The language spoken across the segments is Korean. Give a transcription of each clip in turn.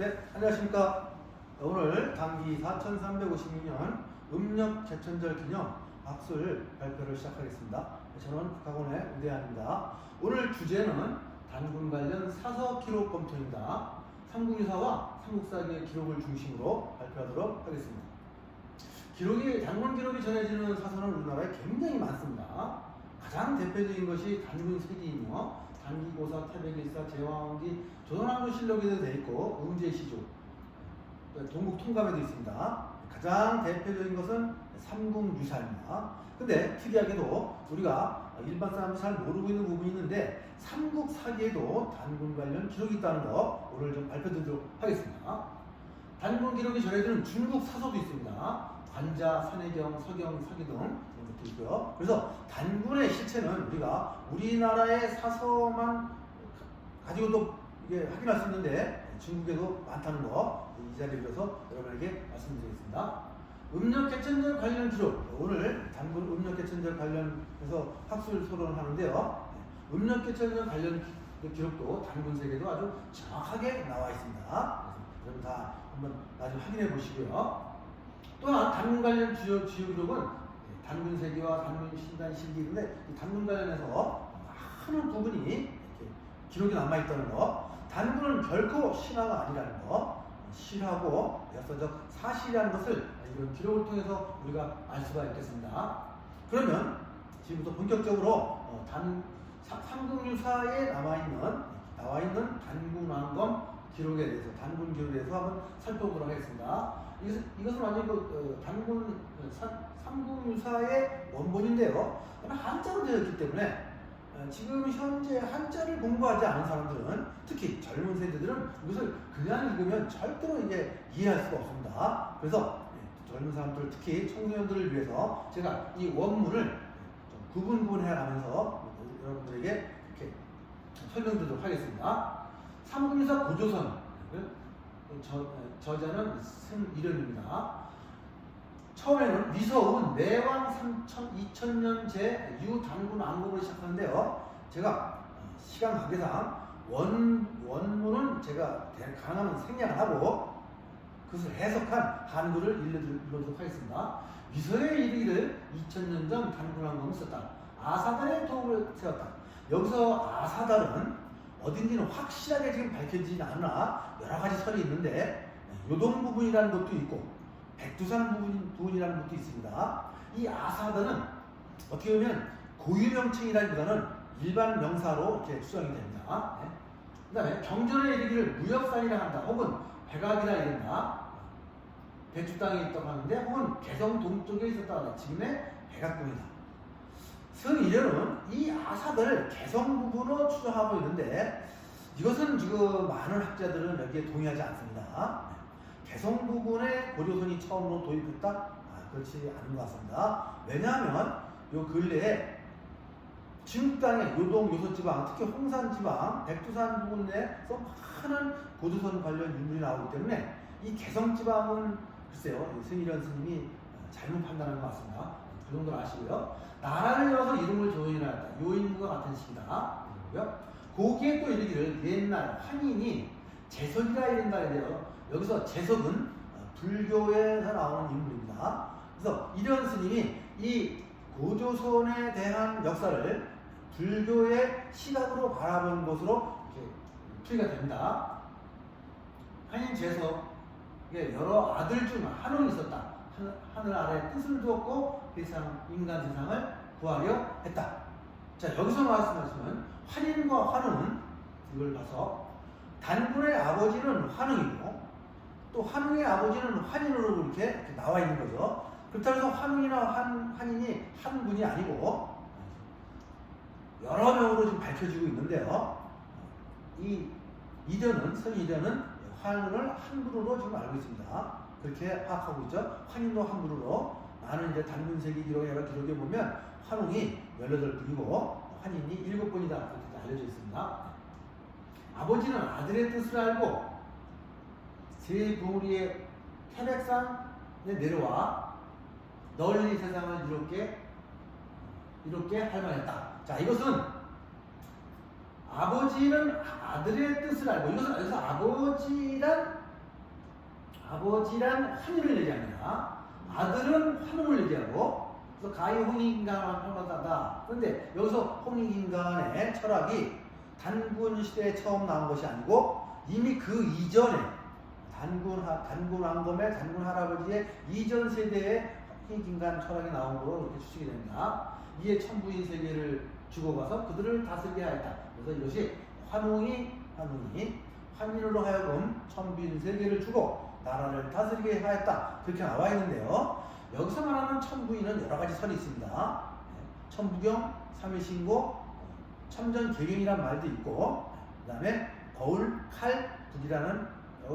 네, 안녕하십니까. 오늘 당기 4356년 음력 개천절 기념 학술 발표를 시작하겠습니다. 저는 국학원의 우대한입니다. 오늘 주제는 단군 관련 사서 기록 검토입니다. 삼국유사와 삼국사기의 기록을 중심으로 발표하도록 하겠습니다. 단군 기록이 전해지는 사서는 우리나라에 굉장히 많습니다. 가장 대표적인 것이 단군 세기이며 단기고사, 태백일사, 제왕기, 조선왕조실록에도 되어 있고 응제시조, 동국 통감에도 있습니다. 가장 대표적인 것은 삼국유사입니다. 근데 특이하게도 우리가 일반 사람들이 잘 모르고 있는 부분이 있는데 삼국사기에도 단군 관련 기록이 있다는 거 오늘 좀 발표드리도록 하겠습니다. 단군 기록이 전해지는 중국 사서도 있습니다. 관자, 산해경, 서경, 서기 등 이런 것도 있고요. 그래서 단군의 실체는 우리가 우리나라의 사서만 가지고도 이게 확인할 수 있는데 중국에도 많다는 거 이 자리에 들어서 여러분에게 말씀드리겠습니다. 음력개천절 관련 기록, 오늘 단군 음력개천절 관련해서 학술 토론을 하는데요. 음력개천절 관련 기록도 단군 세계도 아주 정확하게 나와 있습니다. 여러분 다 한번 나중에 확인해 보시고요. 또한 단군 관련 주요 기록은 단군 세기와 단군 신단 실기인데 이 단군 관련해서 많은 부분이 이렇게 기록이 남아 있다는 거. 단군은 결코 신화가 아니라는 거. 실화고 역사적 사실이라는 것을 이런 기록을 통해서 우리가 알 수가 있겠습니다. 그러면 지금부터 본격적으로 삼국유사에 나와 있는 단군왕검 기록에 대해서, 단군 기록에 대해서 한번 살펴보도록 하겠습니다. 이것은 완전히 삼국유사의 원본인데요. 한자로 되어 있기 때문에 지금 현재 한자를 공부하지 않은 사람들은, 특히 젊은 세대들은 이것을 그냥 읽으면 절대로 이제 이해할 수가 없습니다. 그래서 젊은 사람들, 특히 청소년들을 위해서 제가 이 원문을 좀 구분해 가면서 여러분들에게 이렇게 설명드리도록 하겠습니다. 삼국유사 고조선, 저자는 승일현입니다. 처음에는 위서운 내왕 2000년 제 유단군 왕국을 시작하는데요. 제가 시간 관계상 원문은 제가 가능하면 생략을 하고 그것을 해석한 한글을 읽어드리도록 하겠습니다. 위서에 이르기를 2000년 전 단군 왕국을 썼다. 아사달의 도읍을 세웠다. 여기서 아사달은 어딘지는 확실하게 지금 밝혀지지 않으나 여러 가지 설이 있는데 요동 부분이라는 것도 있고 백두산 부분이라는 것도 있습니다. 이 아사달은 어떻게 보면 고유 명칭이라기보다는 일반 명사로 이렇게 수정이 됩니다. 네. 그 다음에 경전에 이르기를 무역산이라 한다. 혹은 백악이라 이른다. 배추 땅에 있다고 하는데 혹은 개성 동쪽에 있었다고 한다. 지금의 백악궁이다. 승일현은 이 아사달을 개성 부분으로 추정하고 있는데 이것은 지금 많은 학자들은 여기에 동의하지 않습니다. 개성 부분에 고조선이 처음으로 도입했다? 그렇지 않은 것 같습니다. 왜냐하면 요 근래에 중국 땅의 요동, 요소지방, 특히 홍산지방, 백두산 부분에서 많은 고조선 관련 인물이 나오기 때문에 이 개성지방은 글쎄요, 승일현 스님이 잘못 판단한 것 같습니다. 그 정도는 아시고요. 나라를 열어서 이름을 조인하였다. 요 인물과 같은 시기다. 거기에 또 이르기를 옛날 환인이 재석이라 이른다 이래요. 여기서 재석은 불교에서 나오는 인물입니다. 그래서 이련 스님이 이 고조선에 대한 역사를 불교의 시각으로 바라본 것으로 이렇게 풀이가 됩니다. 한인 재석에 여러 아들 중 한웅이 있었다. 하늘 아래 뜻을 두었고 인간 세상을 구하려 했다. 자, 여기서 말씀하시면 환인과 환웅은 이걸 봐서 단군의 아버지는 환웅이고 또 환웅의 아버지는 환인으로 이렇게 나와 있는 거죠. 그렇다고 해서 환웅이나 환인이 한 분이 아니고 여러 명으로 지금 밝혀지고 있는데요. 이 선이련은 환웅을 한 분으로 지금 알고 있습니다. 그렇게 파악하고 있죠. 환인도 한 분으로. 나는 이제 단군세기 기록에 보면 환웅이 18분이고 환인이 7분이다. 그렇게 알려져 있습니다. 아버지는 아들의 뜻을 알고 제 부리의 태백산에 내려와 널리 세상을 이롭게 할 만했다. 자, 이것은 아버지는 아들의 뜻을 알고, 이것은 여기서 아버지란 아버지란 환희를 얘기합니다. 아들은 환웅을 얘기하고, 그래서 가히 홍익인간만 평가하다. 그런데 여기서 홍익인간의 철학이 단군 시대에 처음 나온 것이 아니고 이미 그 이전에 단군 왕검의 단군 할아버지의 이전 세대에 홍익인간 철학이 나온 거로 이렇게 추측이 됩니다. 이에 천부인 세계를 주고 가서 그들을 다스리게 하였다. 그래서 이것이 환인으로 하여금 천부인 세계를 주고 나라를 다스리게 하였다. 그렇게 나와 있는데요. 여기서 말하는 천부인은 여러 가지 설이 있습니다. 천부경, 삼일신고, 참전계경이라는 말도 있고, 그 다음에 거울, 칼, 북이라는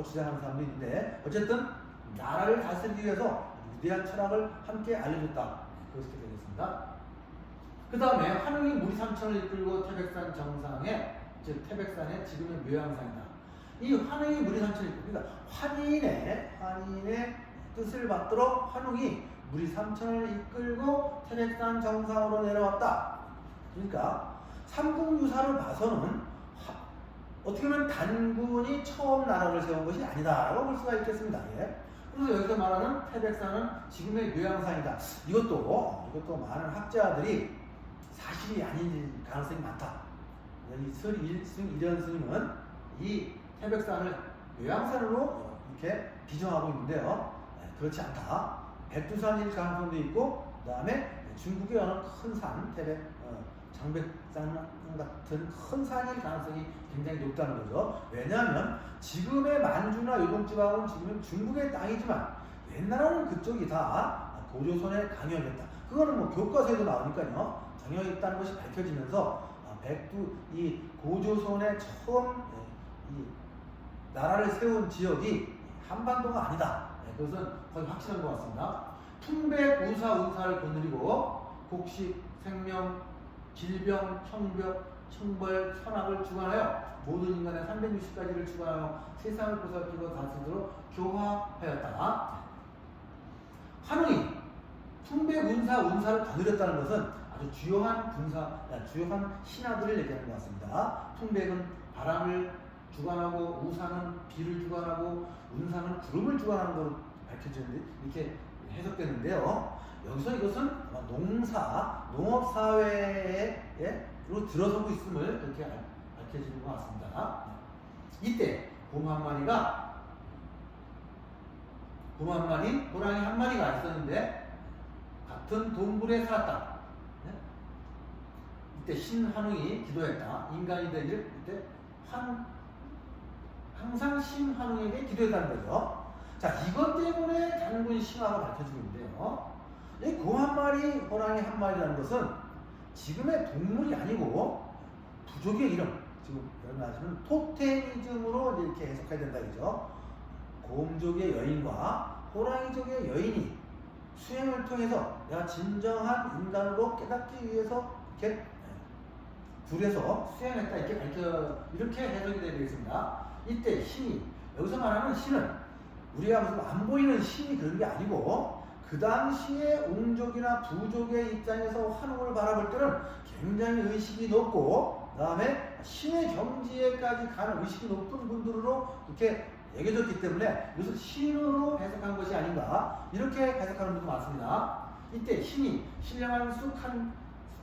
주장하는 사람도 있는데, 어쨌든 나라를 다스리기 위해서 위대한 철학을 함께 알려줬다. 그렇게 되겠습니다. 그 다음에 환웅이 무리 3천을 이끌고 태백산 정상에, 즉 태백산의 지금의 묘양산이다. 이 환웅이 무리 3천을 이끌고, 그러니까 환인의 뜻을 받들어 환웅이 무리 3천을 이끌고 태백산 정상으로 내려왔다. 그러니까 삼국유사를 봐서는 어떻게 보면 단군이 처음 나라를 세운 것이 아니다라고 볼 수가 있겠습니다. 예. 그래서 여기서 말하는 태백산은 지금의 묘양산이다. 이것도 많은 학자들이 사실이 아닌 가능성이 많다. 이 이전 스님은 이 태백산을 묘양산으로 이렇게 비정하고 있는데요. 그렇지 않다. 백두산일 가능성도 있고, 그 다음에 중국의 어느 큰 산, 장백산 같은 큰 산일 가능성이 굉장히 높다는 거죠. 왜냐하면 지금의 만주나 요동지방은 지금 중국의 땅이지만 옛날에는 그쪽이 다 고조선의 강역이었다. 그거는 뭐 교과서에도 나오니까요. 정역이 있다는 것이 밝혀지면서 이 고조선의 처음 이 나라를 세운 지역이 한반도가 아니다. 그것은 거의 확실한 것 같습니다. 풍백, 우사, 운사를 거느리고 곡식, 생명, 질병, 청벌, 선악을 주관하여 모든 인간의 360가지를 주관하여 세상을 보살피고 다스리도록 교화하였다. 환웅이 풍백, 운사를 거느렸다는 것은 아주 주요한 신하들을 얘기하는 것 같습니다. 풍백은 바람을 주관하고, 우사는 비를 주관하고, 운사는 구름을 주관하는 것으로 밝혀지는데 이렇게 해석되는데요. 여기서 이것은 농업사회로 들어서고 있음을 그렇게 밝혀지는 것 같습니다. 이때 곰 한 마리가 호랑이 한 마리가 있었는데 같은 동굴에 살았다. 이때 신환웅이 기도했다. 인간이 되기를 이때 항상 신환웅에게 기도했다는 거죠. 자, 이것 때문에 단군 신화가 밝혀지고 있는데요. 이 곰 한 마리, 호랑이 한 마리라는 것은 지금의 동물이 아니고 부족의 이름, 지금 말씀은 토테미즘으로 이렇게 해석해야 된다 그죠? 곰족의 여인과 호랑이족의 여인이 수행을 통해서 내가 진정한 인간으로 깨닫기 위해서 이렇게 둘에서 수행했다 이렇게 해석이 되겠습니다. 이때 신이, 여기서 말하는 신은 우리가 무슨 안 보이는 신이 그런 게 아니고 그 당시에 웅족이나 부족의 입장에서 환웅을 바라볼 때는 굉장히 의식이 높고, 그 다음에 신의 경지에까지 가는 의식이 높은 분들로 이렇게 여겨졌기 때문에 이것을 신으로 해석한 것이 아닌가, 이렇게 해석하는 분도 많습니다. 이때 신이 신령한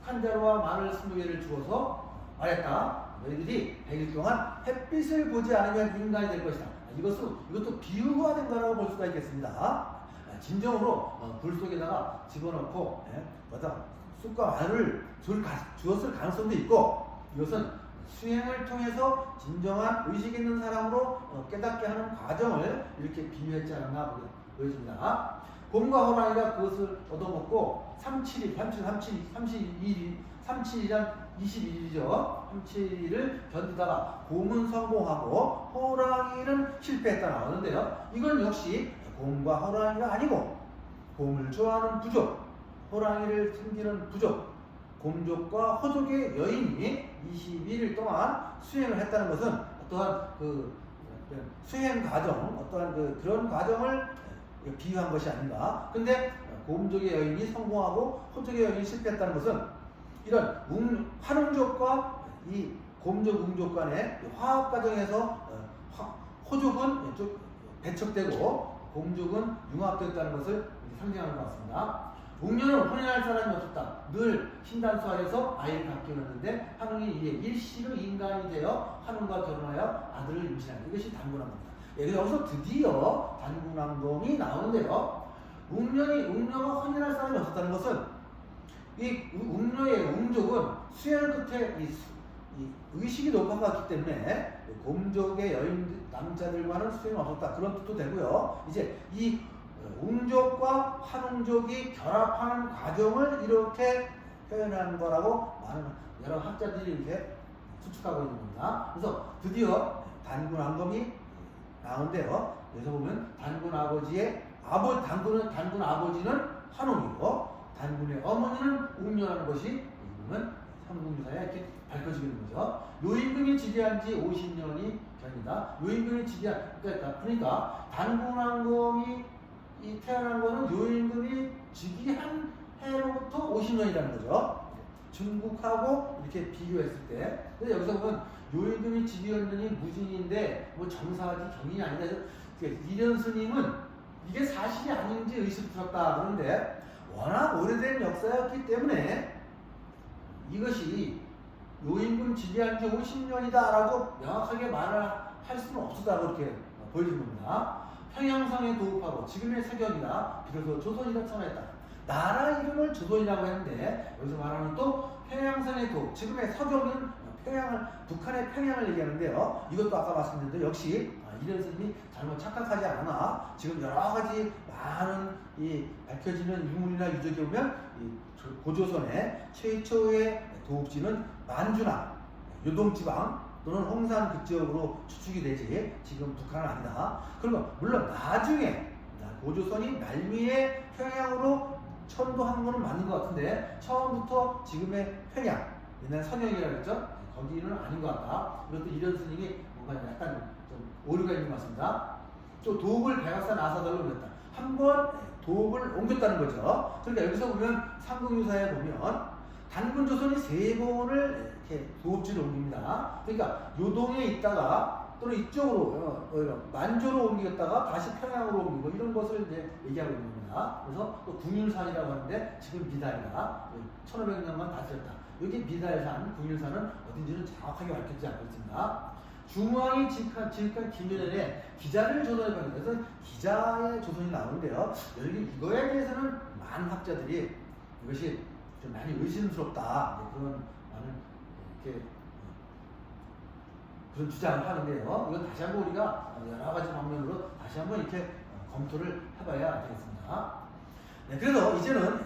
숙한자루와 마늘 20개를 주어서 말했다. 너희들이 100일 동안 햇빛을 보지 않으면 인간이 될 것이다. 이것도 비유가 된 거라고 볼 수가 있겠습니다. 진정으로 불 속에다가 집어넣고 쑥과 마늘을 주었을 가능성도 있고, 이것은 수행을 통해서 진정한 의식 있는 사람으로 깨닫게 하는 과정을 이렇게 비유했지 않았나 보여집니다. 곰과 호랑이가 그것을 얻어먹고 37일이란 21일이죠. 37일을 견디다가 곰은 성공하고 호랑이는 실패했다 나오는데요. 이건 역시 곰과 호랑이가 아니고 곰을 좋아하는 부족, 호랑이를 섬기는 부족, 곰족과 호족의 여인이 21일 동안 수행을 했다는 것은 어떠한 수행 과정, 어떠한 그런 과정을 비유한 것이 아닌가. 근데 곰족의 여인이 성공하고 호족의 여인이 실패했다는 것은 이런 환웅족과 이 곰족, 웅족 간의 화합 과정에서 호족은 배척되고 공족은 융합되었다는 것을 상징하는 것 같습니다. 웅녀는 혼인할 사람이 없었다. 늘 신단수 아래서 아이를 갖게 했는데 한웅이 이에 일시로 인간이 되어 한웅과 결혼하여 아들을 임신한다. 이것이 단군왕검입니다. 여기서 드디어 단군왕검이 나오는데요. 웅녀가 혼인할 사람이 없었다는 것은 이 웅녀의 웅족은 수혈 끝에 이 의식이 높아갔기 때문에 공족의 여인 남자들과는 수행이 없었다. 그런 뜻도 되고요. 이제 이 웅족과 한웅족이 결합하는 과정을 이렇게 표현한 거라고 많은 여러 학자들이 이렇게 추측하고 있는 겁니다. 그래서 드디어 단군왕검이 나오는데요. 여기서 보면 단군 아버지는 한웅이고 단군의 어머니는 웅녀라는 것이 보면 삼국유사에 이렇게 밝혀지게 되는 거죠. 요임금이 지배한 지 50년이 견이다. 요임금이 그러니까 단군왕검이 태어난 거는 요임금이 즉위한 해로부터 50년이라는 거죠. 중국하고 이렇게 비교했을 때. 그래서 여기서 보면 요임금이 즉위했느니 무진인데 뭐 정사지 경인이 아니다. 이련 스님은 이게 사실이 아닌지 의심스럽다 그런데 워낙 오래된 역사였기 때문에 이것이 요임금 즉위한 지 50년이다라고 명확하게 말을 할 수는 없다 그렇게 보여진 겁니다. 평양성에 도읍하고 지금의 서경이다. 비로소 조선이라称했다. 나라 이름을 조선이라고 했는데 여기서 말하는 또 평양성의 도읍, 지금의 서경은 북한의 평양을 얘기하는데요. 이것도 아까 말씀드렸는데 역시 이련 스님이 잘못 착각하지 않아. 지금 여러 가지 많은 이 밝혀지는 유물이나 유적에 보면 이 고조선의 최초의 도읍지는 만주나 요동지방 또는 홍산 그쪽으로 추측이 되지 지금 북한은 아니다. 그리고 물론 나중에 고조선이 말미에 평양으로 천도한 거는 맞는 것 같은데 처음부터 지금의 평양, 옛날 선영이라고 했죠? 거기는 아닌 것 같다. 이것도 이련 스님이 뭔가 약간 좀 오류가 있는 것 같습니다. 또 도읍을 백악산 아사달로 옮겼다. 한번 도읍을 옮겼다는 거죠. 그러니까 여기서 보면 삼국유사에 보면 단군 조선이 3번을 이렇게 도읍지를 옮깁니다. 그러니까 요동에 있다가 또는 이쪽으로 만주로 옮겼다가 다시 평양으로 옮기고 이런 것을 이제 얘기하고 있는 겁니다. 그래서 또 궁일산이라고 하는데 지금 미달이다. 1500년만 다스렸다. 여기 미달산, 궁일산은 어딘지는 정확하게 밝혀지지 않고 있습니다. 중왕이 지극한 김연현의 기자를 조선에 보낸 그래서 기자의 조선이 나오는데요. 여기 이거에 대해서는 많은 학자들이 이것이 좀 많이 의심스럽다. 그런 많은 이렇게 그런 주장을 하는데요. 이건 다시 한번 우리가 여러 가지 방면으로 다시 한번 이렇게 검토를 해봐야 되겠습니다. 네, 그래서 이제는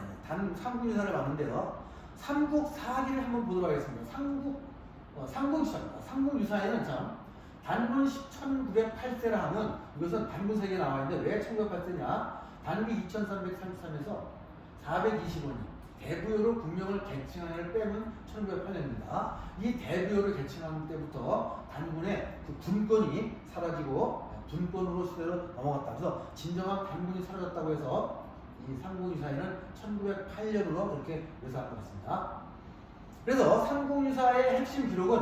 삼국유사를 봤는데요. 삼국사기를 한번 보도록 하겠습니다. 삼국유사입니다. 삼국유사에는 참 단군 1908세라 하면 이것은 단군세계에 나와 있는데 왜 1908세냐? 단기 2333에서 425년 대부요로 국명을 개칭하여 빼면 1908년입니다. 이 대부요를 개칭한 때부터 단군의 그 군권이 사라지고 분권으로 시대로 넘어갔다. 그래서 진정한 단군이 사라졌다고 해서 이 삼국유사에는 1908년으로 그렇게 묘사한 것 같습니다. 그래서 삼국유사의 핵심 기록은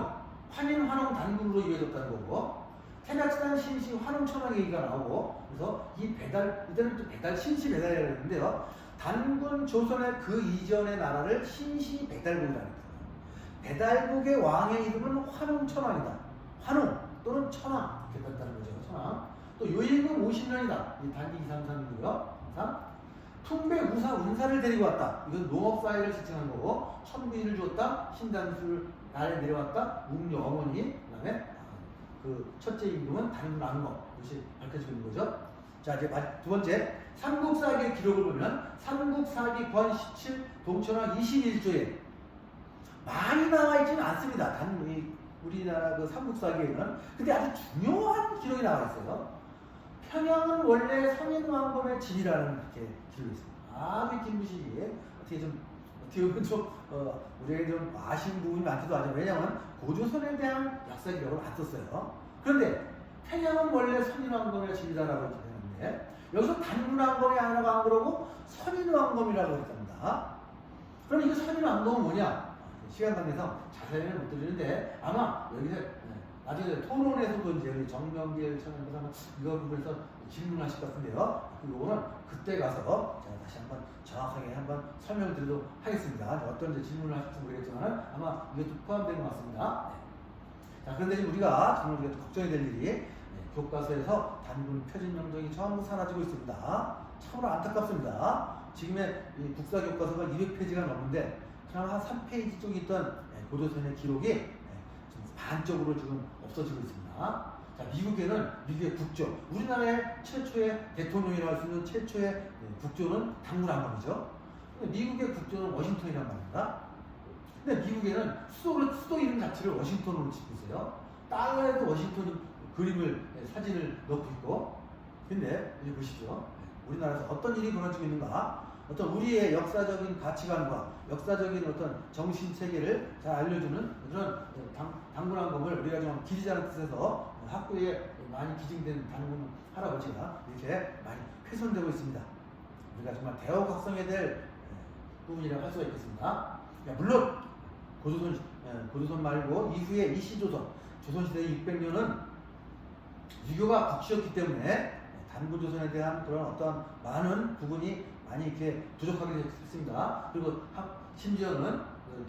환인, 환웅, 단군으로 이어졌다는 거고 태자치단, 신시, 환웅천왕 얘기가 나오고 그래서 이 이때는 또 배달, 신시 배달이라고 했는데요. 단군 조선의 그 이전의 나라를 신시 배달국이라고 했어요. 배달국의 왕의 이름은 환웅천왕이다. 환웅 또는 천왕 이렇게 됐다는 거죠. 천왕. 또 요임금 50년이다. 이 단기 233이고요. 풍배 우사 운사를 데리고 왔다. 이건 농업사회를 지칭한 거고 천부인을 주었다. 신단수를 아래 내려왔다. 웅녀 어머니. 그 다음에 그 첫째 임금은 단군 왕검. 이것이 밝혀지고 있는 거죠. 자 이제 두 번째 삼국사기의 기록을 보면 삼국사기 권 17 동천왕 21조에 많이 나와 있지는 않습니다. 우리나라 그 삼국사기에는. 근데 아주 중요한 기록이 나와 있어요. 평양은 원래 선인왕검의 집이라는 이렇게 기록이 있습니다. 아주 긴 부식이 어떻게 보면 좀 우리에게 좀 아쉬운 부분이 많기도 하죠. 왜냐하면 고조선에 대한 역사 기록을 안 썼어요. 그런데 평양은 원래 선인왕검의 집이다라고 했는데 여기서 단군왕검이 아니라고 안 그러고 선인왕검이라고 했답니다. 그럼 이거 선인왕검은 뭐냐? 시간 관계상 자세히는 못 드리는데 아마 여기서 나중에 토론에서도 이제 우리 정명길 차장님께서 이거 부분에서 질문하실 것 같은데요. 이거는 그때 가서 제가 다시 한번 정확하게 한번 설명드리도록 하겠습니다. 어떤 이제 질문을 하실지 모르겠지만 아마 이것도 포함된 것 같습니다. 네. 자, 그런데 지금 우리가 정말 우리가 또 걱정이 될 일이 교과서에서 단군 표준 명정이 전부 사라지고 있습니다. 참으로 안타깝습니다. 지금의 이 국사 교과서가 200페이지가 넘는데 그냥 한 3페이지 쪽에 있던 고조선의 기록이 지금 반쪽으로 지금 없어지고 있습니다. 자, 미국의 국조, 우리나라의 최초의 대통령이라고 할 수 있는 최초의 국조는 단군 왕건이죠. 미국의 국조는 워싱턴이란 말입니다. 근데 미국에는 수도 이름 자체를 워싱턴으로 짓고 있어요. 달러에도 워싱턴 그림을, 사진을 넣고 있고. 근데 여기 보시죠. 우리나라에서 어떤 일이 벌어지고 있는가? 어떤 우리의 역사적인 가치관과 역사적인 어떤 정신 체계를 잘 알려주는 그런 단군왕검을 우리가 좀 기리자는 뜻에서 학교에 많이 기증된 단군 할아버지가 이렇게 많이 훼손되고 있습니다. 우리가 정말 대우각성해야 될 부분이라고 할 수가 있겠습니다. 물론 고조선 말고 이후에 이시조선, 조선시대의 600년은 유교가 국시였기 때문에 단군조선에 대한 그런 어떤 많은 부분이 많이 이렇게 부족하게 됐습니다. 그리고 심지어는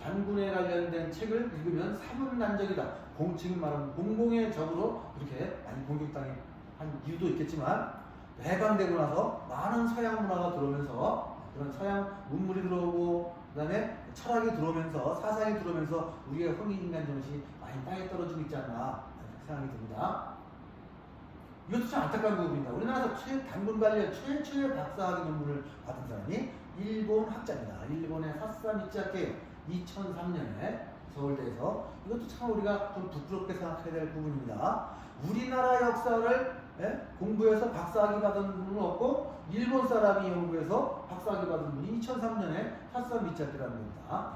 단군에 관련된 책을 읽으면 사문난적이다. 지금 말하면 공공의 적으로 그렇게 많이 공격당한 이유도 있겠지만 해방되고 나서 많은 서양 문화가 들어오면서 그런 서양 문물이 들어오고 그다음에 철학이 들어오면서 사상이 들어오면서 우리의 홍익인간 정신이 많이 땅에 떨어지고 있지 않나 생각이 듭니다. 이것도 참 안타까운 부분입니다. 우리나라에서 단군 관련 최초의 박사학위 논문을 받은 사람이 일본 학자입니다. 일본의 사사미치아케 2003년에 서울대에서 이것도 참 우리가 좀 부끄럽게 생각해야 될 부분입니다. 우리나라 역사를 공부해서 박사학위 받은 분은 없고 일본 사람이 연구해서 박사학위 받은 분이 2003년에 사사미치아케라는 겁니다.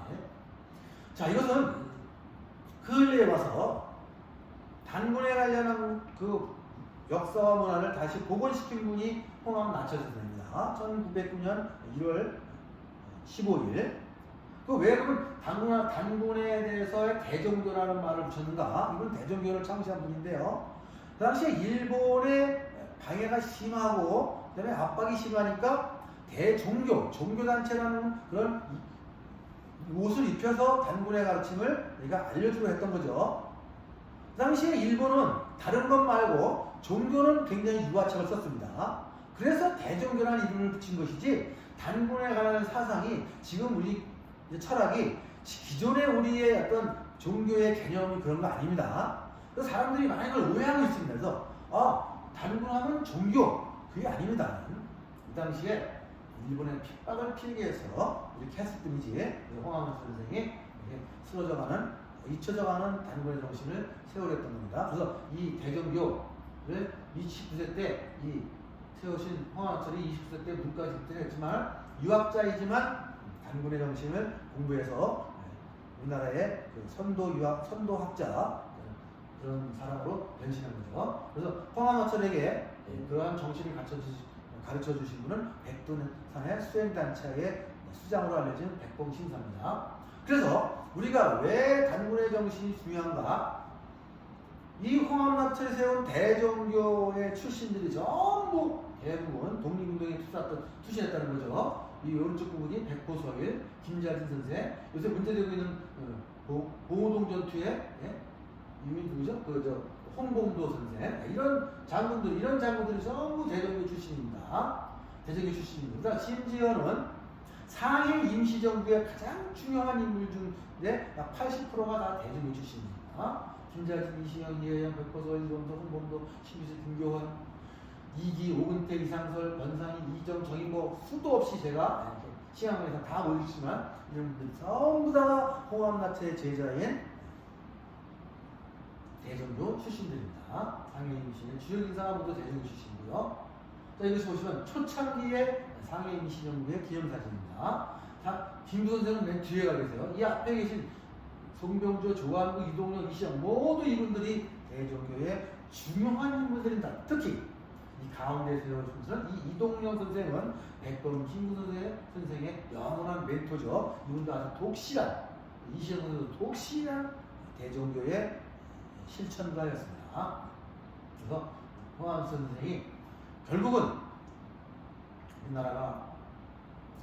자, 이것은 근래에 와서 단군에 관련한 그 역사와 문화를 다시 복원시킨 분이 홍합 나철 선생입니다. 1909년 1월 15일. 왜 그러면 단군에 대해서의 대종교라는 말을 붙였는가? 이건 대종교를 창시한 분인데요. 그 당시에 일본의 방해가 심하고 그다음에 압박이 심하니까 대종교, 종교단체라는 그런 옷을 입혀서 단군의 가르침을 우리가 알려주려 했던 거죠. 그 당시에 일본은 다른 것 말고 종교는 굉장히 유화책을 썼습니다. 그래서 대종교라는 이름을 붙인 것이지 단군에 관한 사상이 지금 우리 철학이 기존의 우리의 어떤 종교의 개념이 그런 거 아닙니다. 그래서 사람들이 많이 걸 오해하고 있습니다. 그래서 단군하면 종교 그게 아닙니다. 이 당시에 일본의 핍박을 피해서 이렇게 했을 뿐이지 홍합 선생이 쓰러져가는 잊혀져가는 단군의 정신을 세우랬던 겁니다. 그래서 이 대종교를 29세 때 세우신 홍합철이 29세 때 문과를 했지만 유학자이지만 단군의 정신을 공부해서 우리나라의 그 선도학자 그런 사람으로 변신한 거죠. 그래서 홍합철에게 그러한 정신을 가르쳐 주신 분은 백두산의 수행단체의 수장으로 알려진 백봉신사입니다. 그래서 우리가 왜 단군의 정신이 중요한가? 이 홍합나철이 세운 대종교의 출신들이 전부 대부분 독립운동에 투신했다는 거죠. 이 오른쪽 부분이 백호서일, 김자진 선생, 요새 문제되고 있는 봉오동 전투의 유민 누구죠? 홍봉도 선생, 이런 장군들이 전부 대종교 출신입니다. 대종교 출신입니다. 심지어는 상해 임시정부의 가장 중요한 인물 중에 약 80%가 다 대종교 출신입니다. 김자진, 이시영, 이혜영, 백호서, 일본도, 홍범도, 신비세, 김교환, 이기, 오근태, 이상설, 권상희, 이정, 정인보 수도 없이 제가 시향에서 다 모였지만 이런 분들이 전부 다 홍합나체의 제자인 대종교 출신들입니다. 상해 임시는 주요 인사가 모두 대종교 출신이고요. 자, 이것을 보시면 초창기의 상해 임시정부의 기념사진입니다. 자, 김두 선생은 맨 뒤에 가 계세요. 이 앞에 계신 송병조, 조한국, 이동영, 이시영 모두 이분들이 대종교의 중요한 인물들입니다. 특히 이 가운데 세워준 분은 이 이동영 선생은 백범 김구 선생의 영원한 멘토죠. 이분도 아주 독실한 이시영 선생도 독실한 대종교의 실천가였습니다. 그래서 홍암 선생이 결국은 우리나라가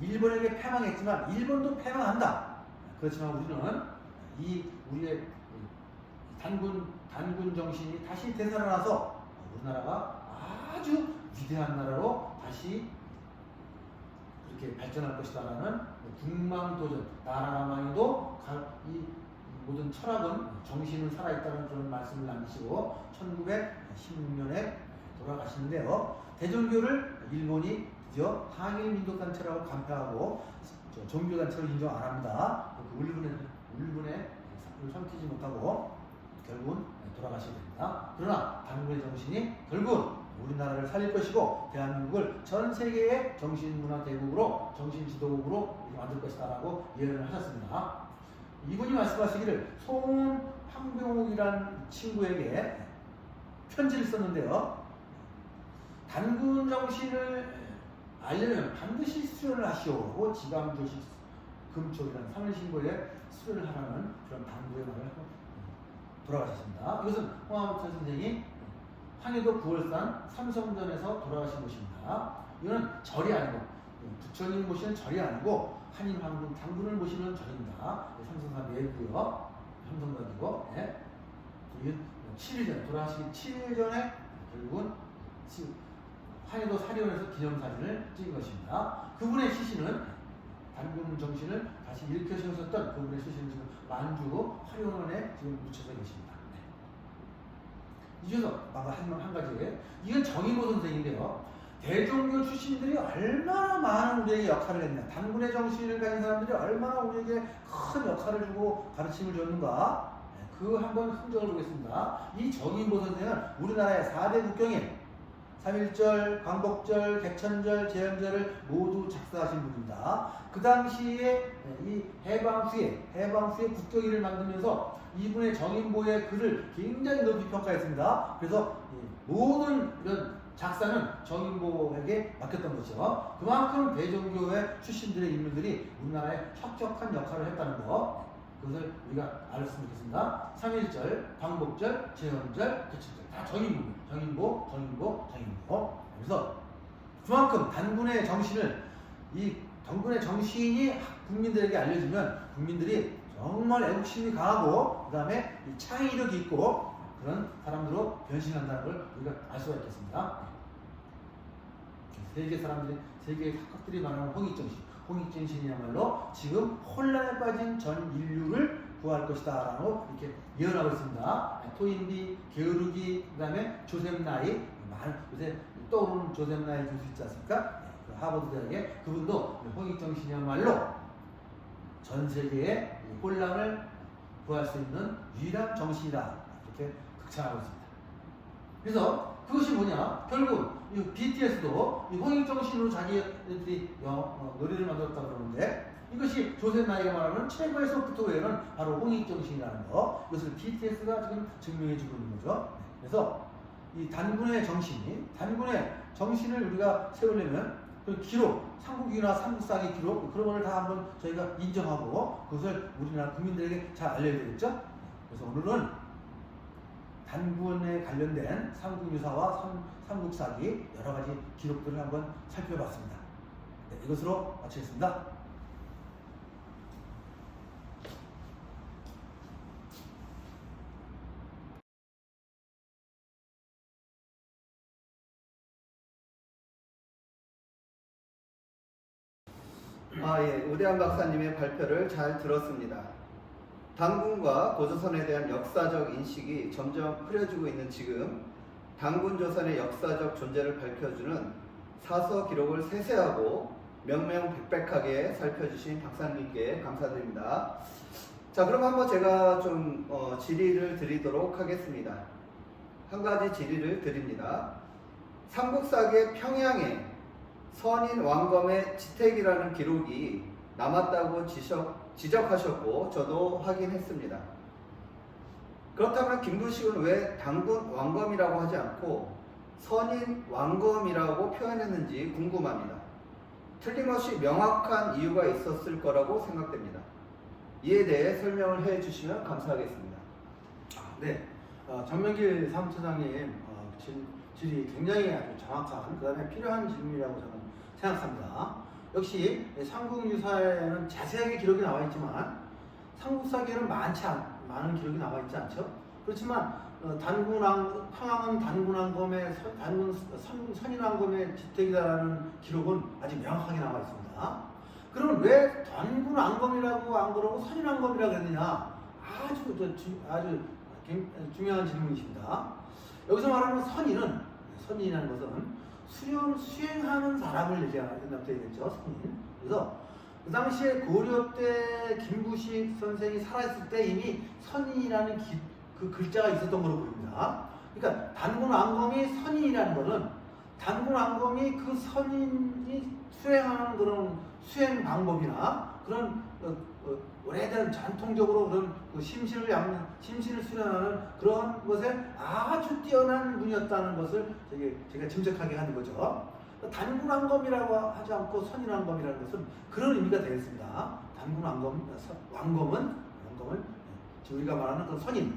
일본에게 패망했지만 일본도 패망한다. 그렇지만 우리는 우리의 단군 정신이 다시 되살아나서 우리나라가 아주 위대한 나라로 다시 그렇게 발전할 것이다라는 국망도전, 나라망에도 이 모든 철학은 정신은 살아있다는 그런 말씀을 남기시고 1916년에 돌아가시는데요. 대종교를 일본이 드디어 항일민족단체라고 간파하고 종교단체로 인정 안 합니다. 울분에 삼키지 못하고 결국은 돌아가시게 됩니다. 그러나 단군의 정신이 결국은 우리나라를 살릴 것이고 대한민국을 전 세계의 정신문화대국으로 정신지도국으로 만들 것이다라고 예언을 하셨습니다. 이분이 말씀하시기를 송은 황병욱이라는 친구에게 편지를 썼는데요. 단군 정신을 알려면 반드시 수련을 하시오. 지감조식 금초이라는 상을신고에 수련을 하라는 그런 당부의 말을 돌아가셨습니다. 이것은 홍암철 선생이 황해도 9월산 삼성전에서 돌아가신 곳입니다. 이거는 절이 아니고 부처님 모시는 절이 아니고 한인 황군 당군을 모시는 절입니다. 삼성산 내고요, 삼성산이고, 예. 이건 7일 전에 돌아가시기 7일 전에 결국은 황해도 사리원에서 기념사진을 찍은 것입니다. 그분의 시신은 단군 정신을 다시 일으켜 세우셨던 그분의 시신은 지금 만주 화룡원에 지금 묻혀져 계십니다. 네. 이 중에서 한 가지, 이건 정인보 선생인데요. 대종교 출신들이 얼마나 많은 우리에게 역할을 했냐, 단군의 정신을 가진 사람들이 얼마나 우리에게 큰 역할을 주고 가르침을 줬는가, 그 한번 흔적을 보겠습니다. 이 정인보 선생은 우리나라의 4대 국경인 3.1절, 광복절, 개천절, 제헌절을 모두 작사하신 분입니다. 그 당시에 이 해방 후에 국경일을 만들면서 이분의 정인보의 글을 굉장히 높이 평가했습니다. 그래서 모든 이런 작사는 정인보에게 맡겼던 것이죠. 그만큼 대종교의 출신들의 인물들이 우리나라에 혁혁한 역할을 했다는 거, 그것을 우리가 알았으면 좋겠습니다. 3.1절, 광복절, 제헌절, 개천절 다 정인보. 그래서 그만큼 단군의 정신을, 이 단군의 정신이 국민들에게 알려지면 국민들이 정말 애국심이 강하고 그 다음에 창의력이 있고 그런 사람들로 변신한다는 걸 우리가 알 수가 있겠습니다. 세계 학각들이 말하는 홍익정신이야말로 지금 혼란에 빠진 전 인류를 구할 것이다 라고 이렇게 예언하고 있습니다. 토인비, 게으르기, 그 다음에 조셉 나이, 요새 떠오르는 조셉 나이 교수 있지 않습니까? 그 하버드 대학의 그분도 홍익정신이야말로 전 세계의 혼란을 구할 수 있는 유일한 정신이다, 이렇게 극찬하고 있습니다. 그래서 그것이 뭐냐? 결국 이 BTS도 이 홍익정신으로 자기들이 노래를 만들었다고 그러는데, 이것이 조셉 나이가 말하는 최고의 소프트웨어는 바로 홍익정신이라는 거, 이것을 BTS가 지금 증명해주고 있는 거죠. 그래서 이 단군의 정신을 우리가 세우려면 그 기록, 삼국유나 삼국사의 기록, 그런 거를 다 한번 저희가 인정하고 그것을 우리나라 국민들에게 잘 알려야 되겠죠. 그래서 오늘은 단군에 관련된 삼국유사와 삼국사기 여러 가지 기록들을 한번 살펴봤습니다. 네, 이것으로 마치겠습니다. 예, 우대한 박사님의 발표를 잘 들었습니다. 단군과 고조선에 대한 역사적 인식이 점점 흐려지고 있는 지금 단군 조선의 역사적 존재를 밝혀주는 사서 기록을 세세하고 명명백백하게 살펴주신 박사님께 감사드립니다. 자, 그럼 한번 제가 좀 질의를 드리도록 하겠습니다. 한 가지 질의를 드립니다. 삼국사기의 평양에 선인 왕검의 지택이라는 기록이 남았다고 지적하셨고 저도 확인했습니다. 그렇다면 김부식은 왜 단군 왕검이라고 하지 않고 선인 왕검이라고 표현했는지 궁금합니다. 틀림없이 명확한 이유가 있었을 거라고 생각됩니다. 이에 대해 설명을 해 주시면 감사하겠습니다. 네, 정명길 사무처장님 질이 굉장히 아주 정확한, 그 다음에 필요한 질문이라고 저는 생각합니다. 역시 삼국유사에는 자세하게 기록이 나와 있지만 삼국사기에는 많은 기록이 나와 있지 않죠? 그렇지만 평양은 단군왕검의 선인왕검의 지택이다라는 기록은 아주 명확하게 나와 있습니다. 그러면 왜 단군왕검이라고 안 그러고 선인왕검이라고 했느냐? 아주 중요한 질문이십니다. 여기서 말하는 선인이라는 것은 수행하는 사람을 얘기한다고 되겠죠. 선인. 그래서 그 당시에 고려 때 김부식 선생이 살아있을 때 이미 선인이라는 그 글자가 있었던 걸로 보입니다. 그러니까 단군왕검이 선인이라는 것은 단군왕검이 그 선인이 수행하는 그런 수행 방법이나 그런 오래된 전통적으로 그런 그 심신을 수련하는 그런 것에 아주 뛰어난 분이었다는 것을 제가 짐작하게 하는 거죠. 단군왕검이라고 하지 않고 선인왕검이라는 것은 그런 의미가 되겠습니다. 왕검은 지금 우리가 말하는 그 선인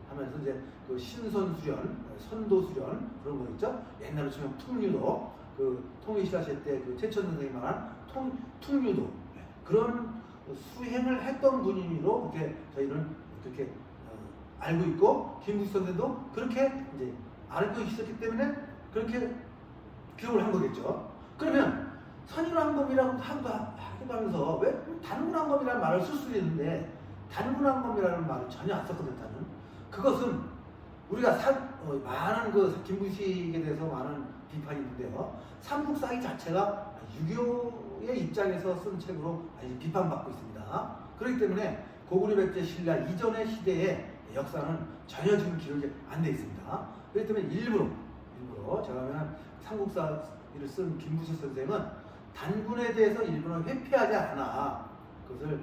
하면서 이제 그 신선수련, 선도수련 그런 거 있죠. 옛날로 치면 퉁유도, 그 통일시하실 때 그 최천 선생님이 말한 퉁유도 그런 수행을 했던 분으로 이렇게 저희는 그렇게 알고 있고, 김부식 선생도 그렇게 이제 알고 있었기 때문에 그렇게 기록을 한 거겠죠. 그러면 선인왕검이라고 하기도 하면서 왜 단군왕검이라는 말을 쓸 수 있는데 단군왕검이라는 말을 전혀 안 썼거든. 나는 그것은 우리가 많은 그 김부식에 대해서 많은 비판이 있는데요. 삼국사기 자체가 유교의 입장에서 쓴 책으로 아주 비판받고 있습니다. 그렇기 때문에 고구려 백제 신라 이전의 시대의 역사는 전혀 지금 기록이 안 돼 있습니다. 그렇기 때문에 일부러 제가 보면 삼국사기를 쓴 김부식 선생은 단군에 대해서 일부러 회피하지 않아. 그것을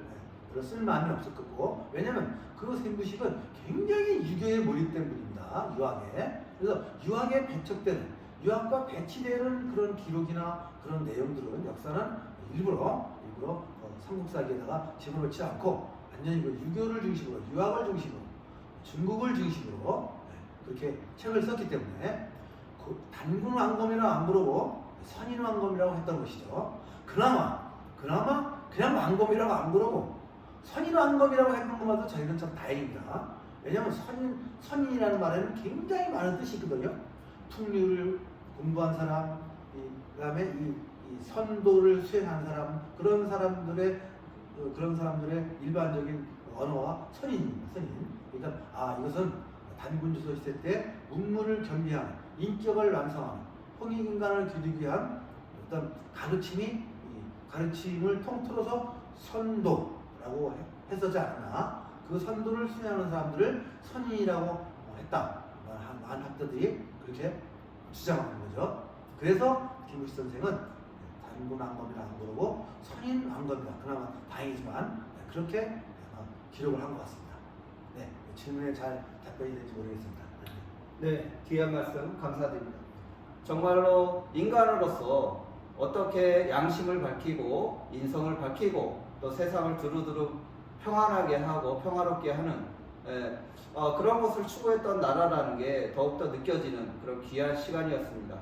별로 쓸 마음이 없을 거고, 왜냐면 그 김부식은 굉장히 유교에 몰입된 분입니다. 유학에. 그래서 유학에 배척되는, 유학과 배치되는 그런 기록이나 그런 내용들은 역사는 일부러 삼국사기에다가 집어넣지 않고 완전히 그 유교를 중심으로, 유학을 중심으로, 중국을 중심으로 그렇게 책을 썼기 때문에 그 단군왕검이라고 안 부르고 선인왕검이라고 했던 것이죠. 그나마 그냥 왕검이라고 안 부르고 선인왕검이라고 했던 것만도 저희는 참 다행입니다. 왜냐하면 선인이라는 말에는 굉장히 많은 뜻이 있거든요. 퉁류를 공부한 사람, 그 다음에 이 선도를 수행한 사람, 그런 사람들의 일반적인 언어와 선인입니다. 그러니까 이것은 단군주소 시대 때 문물을 겸비하는, 인격을 완성하는, 홍익인간을 기르기 위한 어떤 가르침을 통틀어서 선도라고 했었지 않나. 그 선도를 수행하는 사람들을 선인이라고 했다. 많은 학자들이 그렇게 주장하는 거죠. 그래서 김부식 선생은 단군왕검이라 안 그러고 선인왕검이다. 그나마 다행이지만 그렇게 기록을 한 것 같습니다. 네, 질문에 잘 답변이 될지 모르겠습니다. 네, 귀한 말씀 감사드립니다. 정말로 인간으로서 어떻게 양심을 밝히고 인성을 밝히고 또 세상을 두루두루 평안하게 하고 평화롭게 하는 그런 것을 추구했던 나라라는 게 더욱더 느껴지는 그런 귀한 시간이었습니다.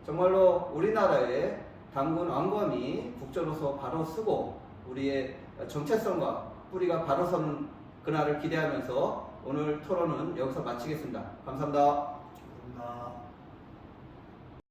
정말로 우리나라의 단군 왕검이 국조로서 바로 서고 우리의 정체성과 뿌리가 바로 서는 그날을 기대하면서 오늘 토론은 여기서 마치겠습니다. 감사합니다. 감사합니다.